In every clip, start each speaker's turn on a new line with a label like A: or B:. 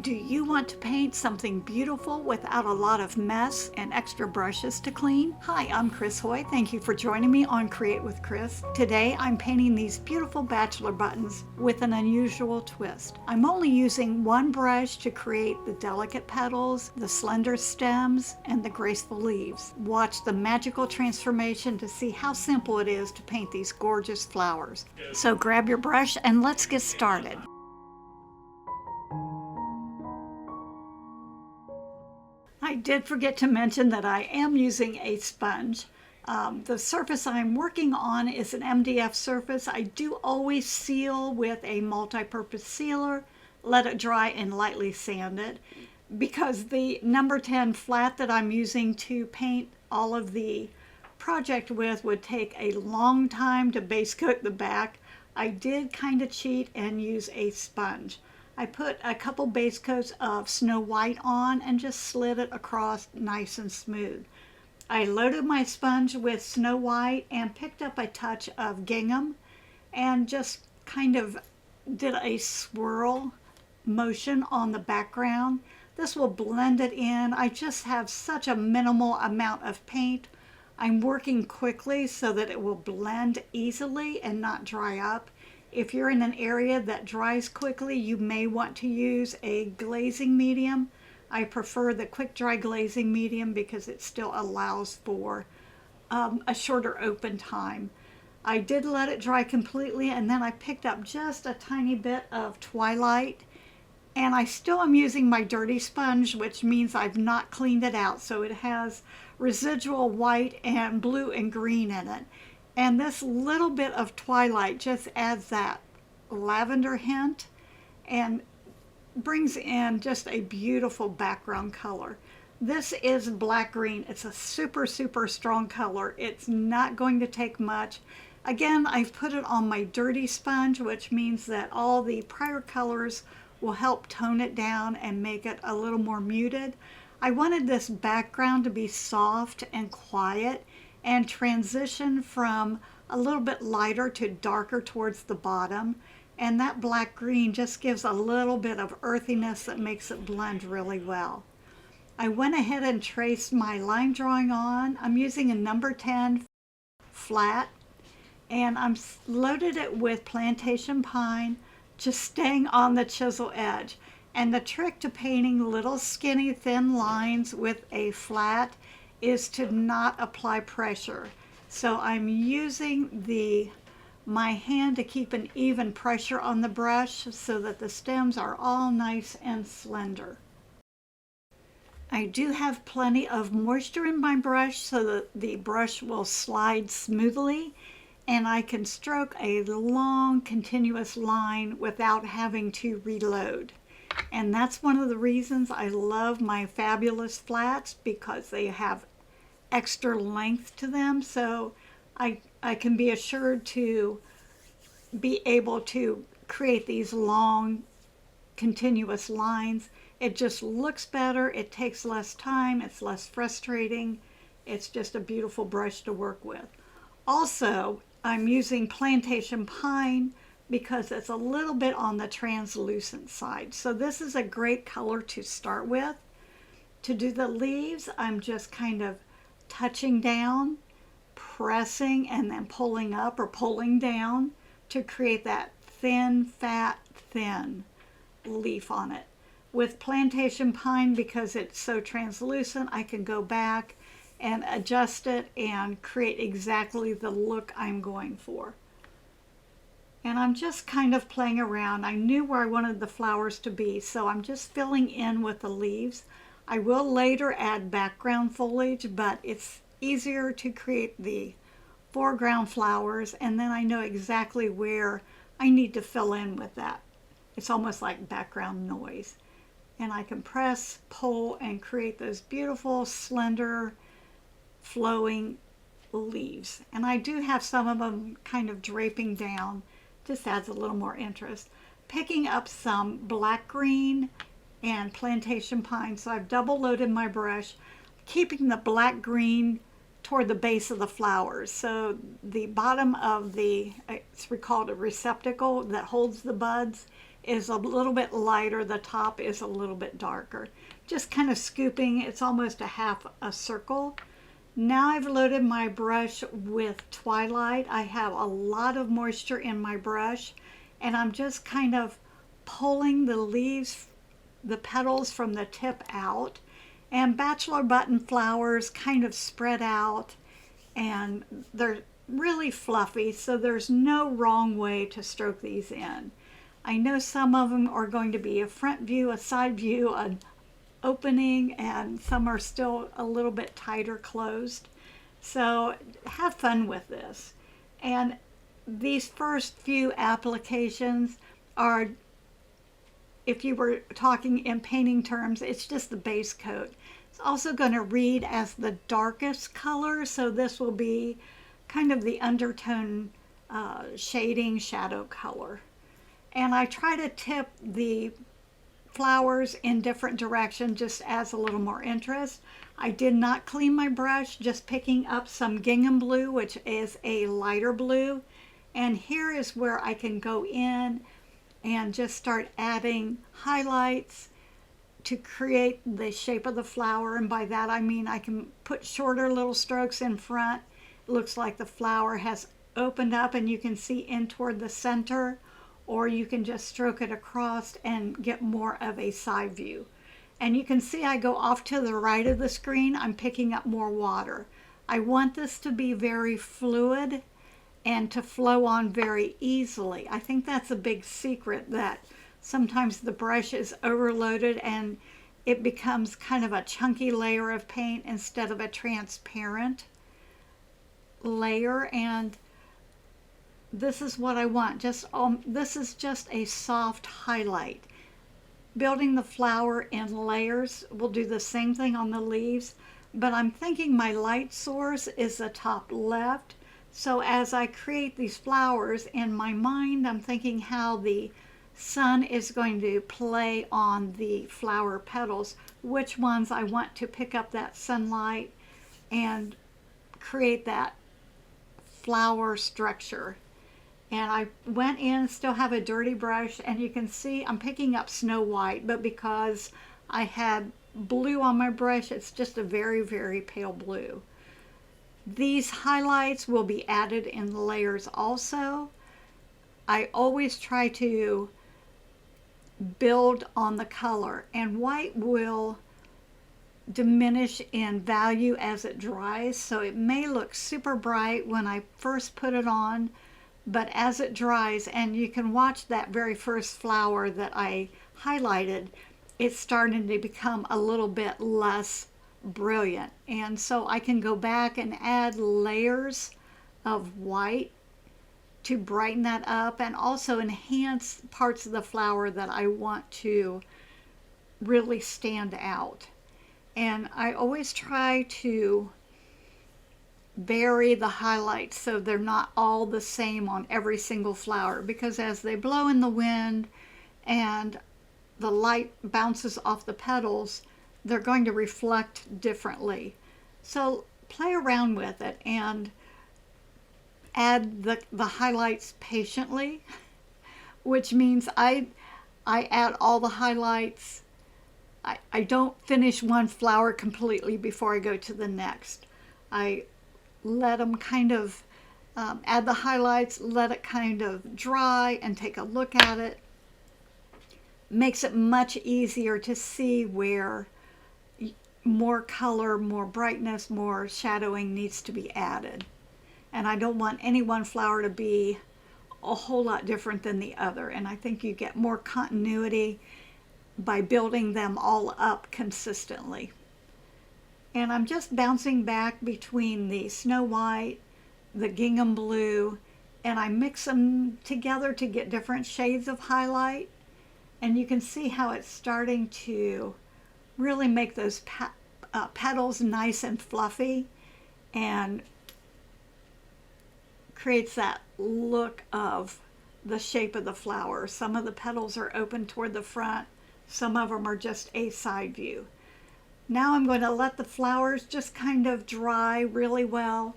A: Do you want to paint something beautiful without a lot of mess and extra brushes to clean? Hi, I'm Chris Hoy. Thank you for joining me on Create with Chris. Today I'm painting these beautiful Bachelor buttons with an unusual twist. I'm only using one brush to create the delicate petals, the slender stems, and the graceful leaves. Watch the magical transformation to see how simple it is to paint these gorgeous flowers. So grab your brush and let's get started. I did forget to mention that I am using a sponge. The surface I'm working on is an MDF surface. I do always seal with a multi-purpose sealer, let it dry and lightly sand it. Because the number 10 flat that I'm using to paint all of the project with would take a long time to base coat the back, I did kind of cheat and use a sponge. I put a couple base coats of Snow White on and just slid it across nice and smooth. I loaded my sponge with Snow White and picked up a touch of gingham and just kind of did a swirl motion on the background. This will blend it in. I just have such a minimal amount of paint. I'm working quickly so that it will blend easily and not dry up. If you're in an area that dries quickly, you may want to use a glazing medium. I prefer the quick dry glazing medium because it still allows for a shorter open time. I did let it dry completely, and then I picked up just a tiny bit of Twilight, and I still am using my dirty sponge, which means I've not cleaned it out, so it has residual white and blue and green in it. And this little bit of Twilight just adds that lavender hint and brings in just a beautiful background color. This is black green. It's a super strong color. It's not going to take much. Again, I've put it on my dirty sponge, which means that all the prior colors will help tone it down and make it a little more muted. I wanted this background to be soft and quiet and transition from a little bit lighter to darker towards the bottom. And that black green just gives a little bit of earthiness that makes it blend really well. I went ahead and traced my line drawing on. I'm using a number 10 flat, and I'm loaded it with plantation pine, just staying on the chisel edge. And the trick to painting little skinny thin lines with a flat is to not apply pressure. So I'm using my hand to keep an even pressure on the brush so that the stems are all nice and slender. I do have plenty of moisture in my brush so that the brush will slide smoothly, and I can stroke a long continuous line without having to reload. And that's one of the reasons I love my fabulous flats, because they have extra length to them, so I can be assured to be able to create these long continuous lines. It just looks better, it takes less time, it's less frustrating. It's just a beautiful brush to work with. Also, I'm using plantation pine because it's a little bit on the translucent side. So this is a great color to start with. To do the leaves, I'm just kind of touching down, pressing, and then pulling up or pulling down to create that thin, fat, thin leaf on it. With plantation pine, because it's so translucent, I can go back and adjust it and create exactly the look I'm going for. And I'm just kind of playing around. I knew where I wanted the flowers to be, so I'm just filling in with the leaves. I will later add background foliage, but it's easier to create the foreground flowers, and then I know exactly where I need to fill in with that. It's almost like background noise. And I can press, pull, and create those beautiful, slender, flowing leaves. And I do have some of them kind of draping down. Just adds a little more interest. Picking up some black green and plantation pine, so I've double loaded my brush, keeping the black green toward the base of the flowers. So the bottom of it's called a receptacle that holds the buds is a little bit lighter, the top is a little bit darker. Just kind of scooping, it's almost a half a circle. Now I've loaded my brush with Twilight. I have a lot of moisture in my brush, and I'm just kind of pulling the leaves, the petals from the tip out. And Bachelor button flowers kind of spread out, and they're really fluffy, so there's no wrong way to stroke these in. I know some of them are going to be a front view, a side view, an opening, and some are still a little bit tighter closed. So have fun with this. And these first few applications are, if you were talking in painting terms, it's just the base coat. It's also going to read as the darkest color, so this will be kind of the undertone shading shadow color. And I try to tip the flowers in different directions, just adds a little more interest. I did not clean my brush, just picking up some gingham blue, which is a lighter blue. And here is where I can go in and just start adding highlights to create the shape of the flower. And by that I mean I can put shorter little strokes in front. It looks like the flower has opened up and you can see in toward the center, or you can just stroke it across and get more of a side view. And you can see I go off to the right of the screen. I'm picking up more water. I want this to be very fluid and to flow on very easily. I think that's a big secret, that sometimes the brush is overloaded and it becomes kind of a chunky layer of paint instead of a transparent layer. And this is what I want. This is just a soft highlight. Building the flower in layers will do the same thing on the leaves, but I'm thinking my light source is the top left. So as I create these flowers in my mind, I'm thinking how the sun is going to play on the flower petals, which ones I want to pick up that sunlight and create that flower structure. And I went in, still have a dirty brush, and you can see I'm picking up Snow White, but because I had blue on my brush, it's just a very, very pale blue. These highlights will be added in layers also. I always try to build on the color, and white will diminish in value as it dries, so it may look super bright when I first put it on, but as it dries, and you can watch that very first flower that I highlighted, it's starting to become a little bit less brilliant. And so I can go back and add layers of white to brighten that up and also enhance parts of the flower that I want to really stand out. And I always try to vary the highlights so they're not all the same on every single flower, because as they blow in the wind and the light bounces off the petals, they're going to reflect differently. So play around with it and add the highlights patiently, which means I add all the highlights. I don't finish one flower completely before I go to the next. I let them kind of add the highlights, let it kind of dry and take a look at it. Makes it much easier to see where more color, more brightness, more shadowing needs to be added. And I don't want any one flower to be a whole lot different than the other. And I think you get more continuity by building them all up consistently. And I'm just bouncing back between the Snow White, the gingham blue, and I mix them together to get different shades of highlight. And you can see how it's starting to really make those petals nice and fluffy and creates that look of the shape of the flower. Some of the petals are open toward the front, some of them are just a side view. Now I'm going to let the flowers just kind of dry really well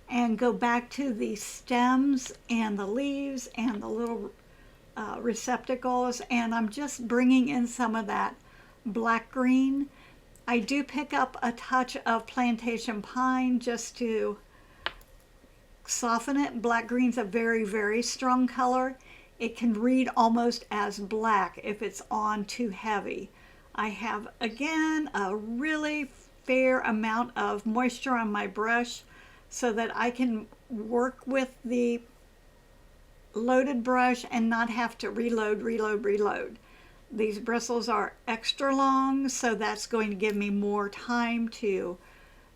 A: and go back to the stems and the leaves and the little receptacles, and I'm just bringing in some of that black green. I do pick up a touch of plantation pine just to soften it. Black green's a very, very strong color. It can read almost as black if it's on too heavy. I have, again, a really fair amount of moisture on my brush so that I can work with the loaded brush and not have to reload. These bristles are extra long, so that's going to give me more time to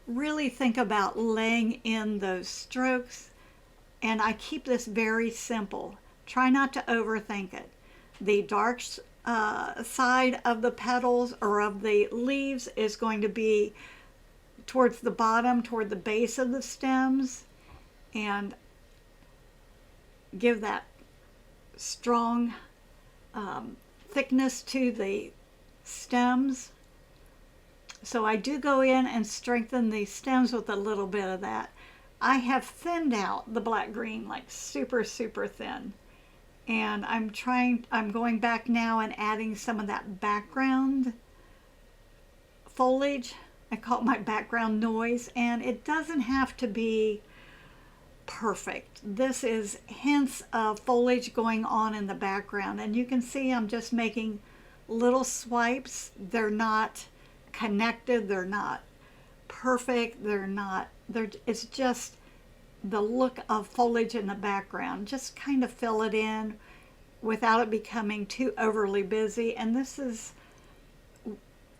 A: really think about laying in those strokes. And I keep this very simple. Try not to overthink it. The dark side of the petals or of the leaves is going to be towards the bottom, toward the base of the stems, and give that strong thickness to the stems. So I do go in and strengthen the stems with a little bit of that. I have thinned out the black green like super, super thin. And I'm going back now and adding some of that background foliage. I call it my background noise, and it doesn't have to be perfect. This is hints of foliage going on in the background, and you can see I'm just making little swipes. They're not connected, they're not perfect, it's just the look of foliage in the background. Just kind of fill it in without it becoming too overly busy. And this is,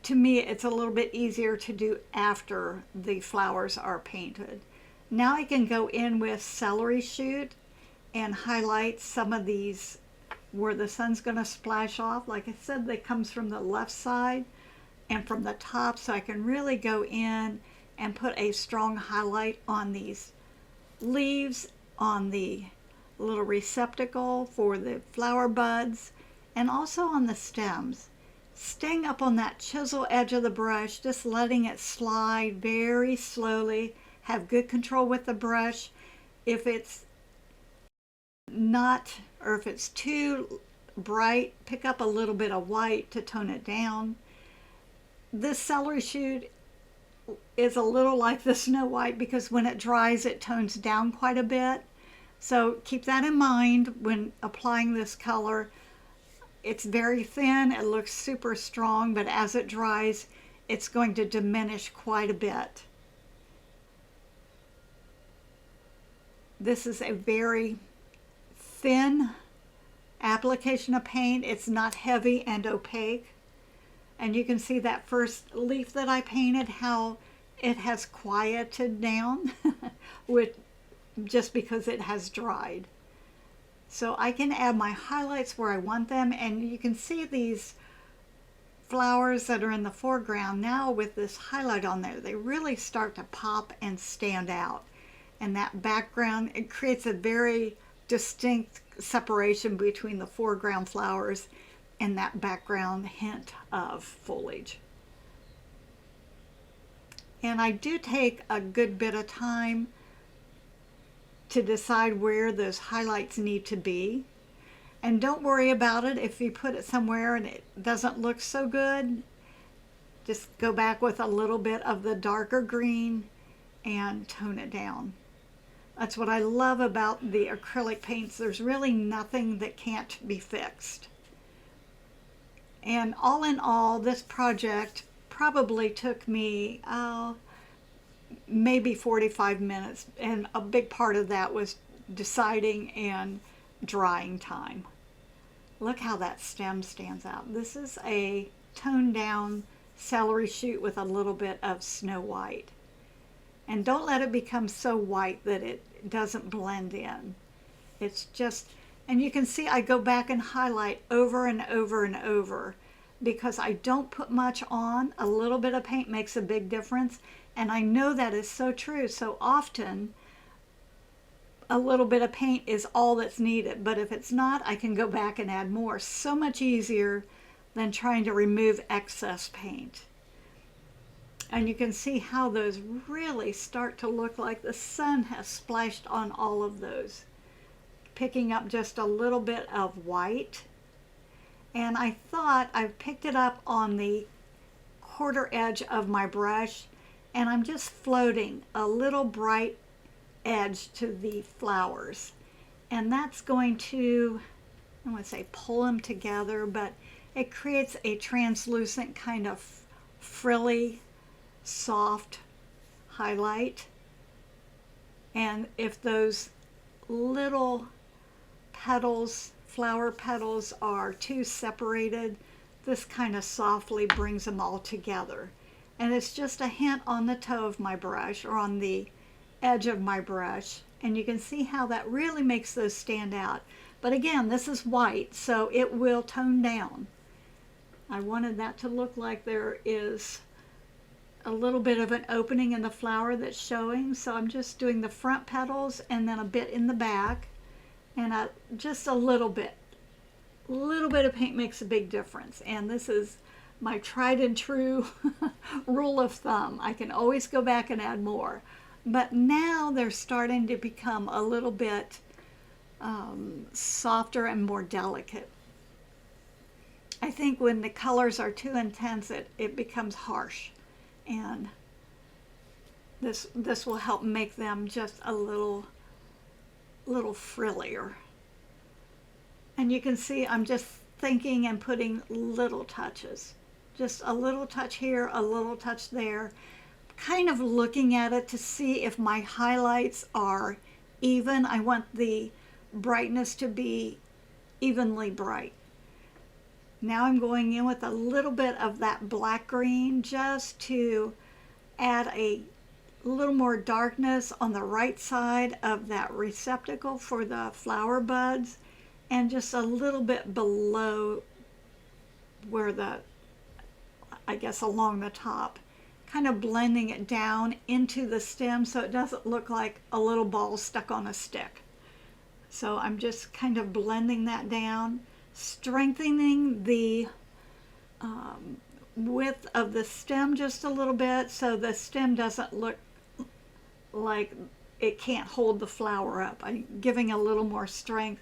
A: to me, it's a little bit easier to do after the flowers are painted. Now I can go in with celery shoot and highlight some of these where the sun's going to splash off. Like I said, that comes from the left side and from the top, so I can really go in and put a strong highlight on these leaves, on the little receptacle for the flower buds, and also on the stems. Staying up on that chisel edge of the brush, just letting it slide very slowly. Have good control with the brush. If it's not, or if it's too bright, pick up a little bit of white to tone it down. This celery shoot is a little like the Snow White because when it dries it tones down quite a bit. So keep that in mind when applying this color. It's very thin, it looks super strong, but as it dries it's going to diminish quite a bit. This is a very thin application of paint. It's not heavy and opaque. And you can see that first leaf that I painted, how it has quieted down just because it has dried. So I can add my highlights where I want them, and you can see these flowers that are in the foreground now with this highlight on there. They really start to pop and stand out. And that background, it creates a very distinct separation between the foreground flowers and that background hint of foliage. And I do take a good bit of time to decide where those highlights need to be. And don't worry about it if you put it somewhere and it doesn't look so good. Just go back with a little bit of the darker green and tone it down. That's what I love about the acrylic paints. There's really nothing that can't be fixed. And all in all, this project probably took me maybe 45 minutes, and a big part of that was deciding and drying time. Look how that stem stands out. This is a toned down celery shoot with a little bit of Snow White. And don't let it become so white that it doesn't blend in. It's just, and you can see I go back and highlight over and over and over because I don't put much on. A little bit of paint makes a big difference, and I know that is so true. So often a little bit of paint is all that's needed, but if it's not, I can go back and add more. So much easier than trying to remove excess paint. And you can see how those really start to look like the sun has splashed on all of those picking up just a little bit of white. And I thought I picked it up on the quarter edge of my brush, and I'm just floating a little bright edge to the flowers. And that's going to, I want to say pull them together, but it creates a translucent kind of frilly, soft highlight. And if those little petals, flower petals, are too separated, this kind of softly brings them all together. And it's just a hint on the toe of my brush, or on the edge of my brush, and you can see how that really makes those stand out. But again, this is white, so it will tone down. I wanted that to look like there is a little bit of an opening in the flower that's showing, so I'm just doing the front petals and then a bit in the back, and just a little bit. A little bit of paint makes a big difference, and this is my tried and true rule of thumb. I can always go back and add more, but now they're starting to become a little bit softer and more delicate. I think when the colors are too intense, it becomes harsh, and this will help make them just a little frillier. And you can see I'm just thinking and putting little touches. Just a little touch here, a little touch there. Kind of looking at it to see if my highlights are even. I want the brightness to be evenly bright. Now I'm going in with a little bit of that black green just to add a little more darkness on the right side of that receptacle for the flower buds, and just a little bit below where I guess along the top, kind of blending it down into the stem so it doesn't look like a little ball stuck on a stick. So I'm just kind of blending that down, strengthening the width of the stem just a little bit so the stem doesn't look like it can't hold the flower up. I'm giving a little more strength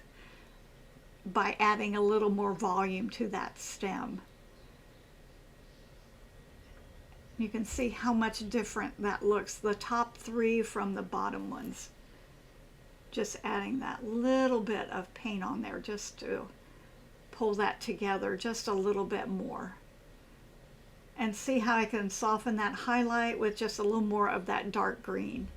A: by adding a little more volume to that stem. You can see how much different that looks, the top three from the bottom ones. Just adding that little bit of paint on there just to pull that together just a little bit more. And see how I can soften that highlight with just a little more of that dark green.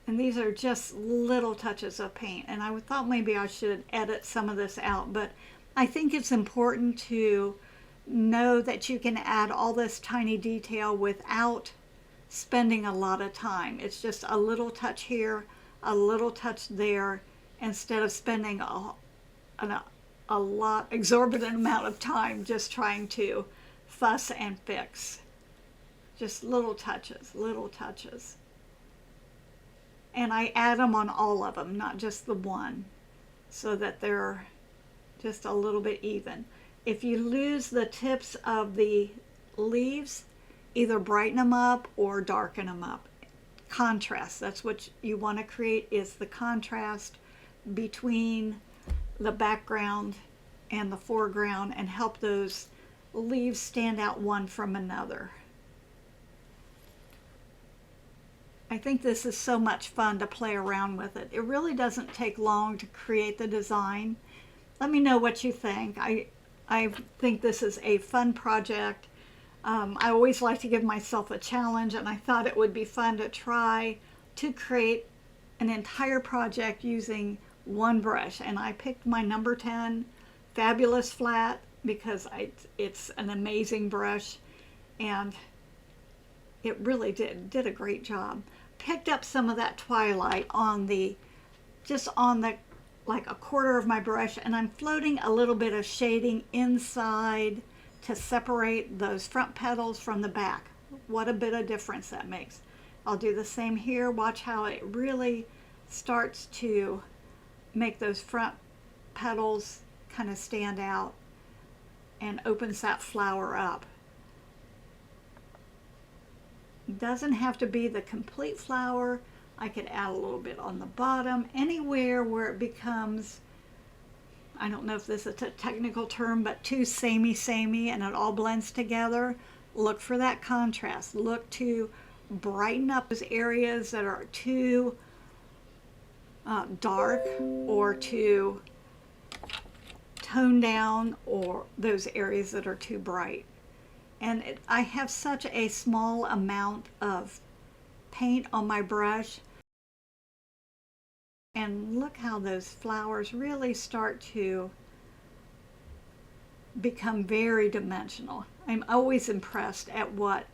A: And these are just little touches of paint, and I thought maybe I should edit some of this out, but I think it's important to know that you can add all this tiny detail without spending a lot of time. It's just a little touch here, a little touch there, instead of spending a lot, exorbitant amount of time just trying to fuss and fix. Just little touches, little touches. And I add them on all of them, not just the one, so that they're just a little bit even. If you lose the tips of the leaves, either brighten them up or darken them up. Contrast, that's what you want to create, is the contrast between the background and the foreground, and help those leaves stand out one from another. I think this is so much fun to play around with it. It really doesn't take long to create the design. Let me know what you think. I think this is a fun project. I always like to give myself a challenge, and I thought it would be fun to try to create an entire project using one brush. And I picked my number 10 Fabulous Flat because it's an amazing brush, and it really did a great job. Picked up some of that twilight on just on the like a quarter of my brush, and I'm floating a little bit of shading inside to separate those front petals from the back. What a bit of difference that makes. I'll do the same here. Watch how it really starts to make those front petals kind of stand out and opens that flower up. It doesn't have to be the complete flower. I could add a little bit on the bottom, anywhere where it becomes, I don't know if this is a technical term, but too samey and it all blends together. Look for that contrast. Look to brighten up those areas that are too dark or too toned down, or those areas that are too bright. And I have such a small amount of paint on my brush. And look how those flowers really start to become very dimensional. I'm always impressed at what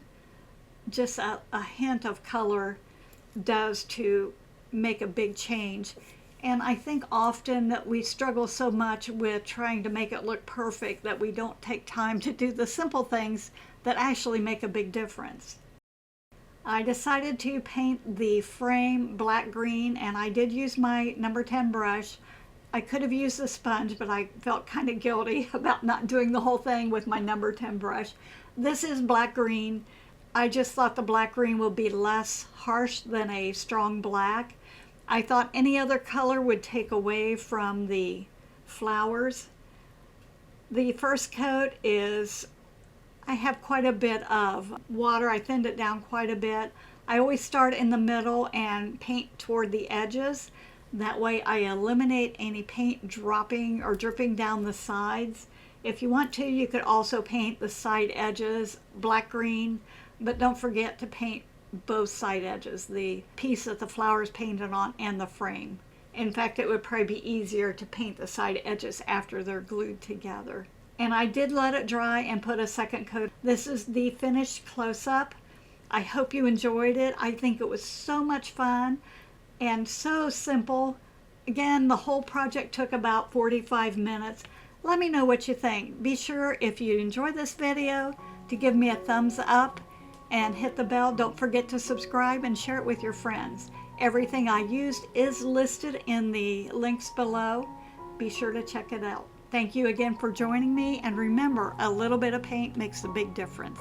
A: just a hint of color does to make a big change. And I think often that we struggle so much with trying to make it look perfect that we don't take time to do the simple things that actually make a big difference. I decided to paint the frame black green, and I did use my number 10 brush. I could have used a sponge, but I felt kind of guilty about not doing the whole thing with my number 10 brush. This is black green. I just thought the black green will be less harsh than a strong black. I thought any other color would take away from the flowers. The first coat is, I have quite a bit of water. I thinned it down quite a bit. I always start in the middle and paint toward the edges. That way I eliminate any paint dropping or dripping down the sides. If you want to, you could also paint the side edges black green, but don't forget to paint both side edges, the piece that the flower is painted on and the frame. In fact, it would probably be easier to paint the side edges after they're glued together. And I did let it dry and put a second coat. This is the finished close-up. I hope you enjoyed it. I think it was so much fun and so simple. Again, the whole project took about 45 minutes. Let me know what you think. Be sure, if you enjoyed this video, to give me a thumbs up and hit the bell. Don't forget to subscribe and share it with your friends. Everything I used is listed in the links below. Be sure to check it out. Thank you again for joining me, and remember, a little bit of paint makes a big difference.